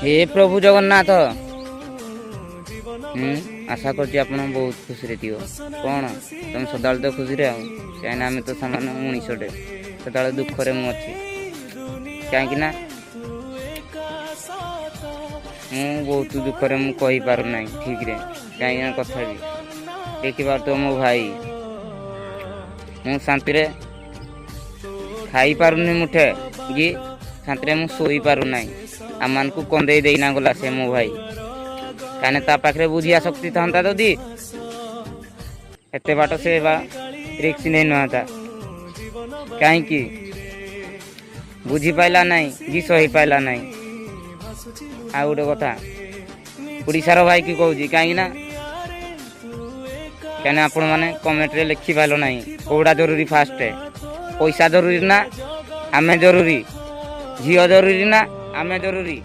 हे प्रभु जगन्नाथ आशा करছি ଆପଣ ବହୁତ ଖୁସିରେ ଥିବ କ'ଣ ତମେ ସଦାବେଳେ ତ ଖୁସିରେ ଆଉ କାହିଁକିନା ଆମେ ତ ସାମାନ୍ୟ ମଣିଷଟେ ସେତେବେଳେ ଦୁଃଖରେ ମୁଁ ଅଛି କାହିଁକି ନା ମୁଁ ବହୁତ ଦୁଃଖରେ ମୁଁ କହିପାରୁନାହିଁ ଠିକରେ କାହିଁକିନା କଥା ବି ଦେଖିପାରୁଥିବ ମୋ ଭାଇ ମୁଁ ଶାନ୍ତିରେ ଖାଇପାରୁନି ମୁଠେ କି ଶାନ୍ତିରେ ମୁଁ ଶୋଇପାରୁନାହିଁ ଆମମାନଙ୍କୁ କନ୍ଦେଇ ଦେଇନା ଗଲା ସେ ମୋ ଭାଇ କାହିଁକିନା ତା ପାଖରେ ବୁଝିବା ଶକ୍ତି ଥାନ୍ତା ଯଦି ଏତେ ବାଟ ସେ ବା ରିକ୍ସ ନେଇ ନଥାନ୍ତା କାହିଁକି ବୁଝିପାରିଲା ନାହିଁ କି ସହିପାରିଲା ନାହିଁ। ଆଉ ଗୋଟେ କଥା ଓଡ଼ିଶାର ଭାଇକି କହୁଛି କାହିଁକିନା ଆପଣମାନେ କମେଣ୍ଟରେ ଲେଖିପାରିଲ ନାହିଁ କେଉଁଟା ଜରୁରୀ ଫାଷ୍ଟ ପଇସା ଜରୁରୀ ନା ଆମେ ଜରୁରୀ ଝିଅ ଜରୁରୀ ନା ଆମେ ଜରୁରୀ।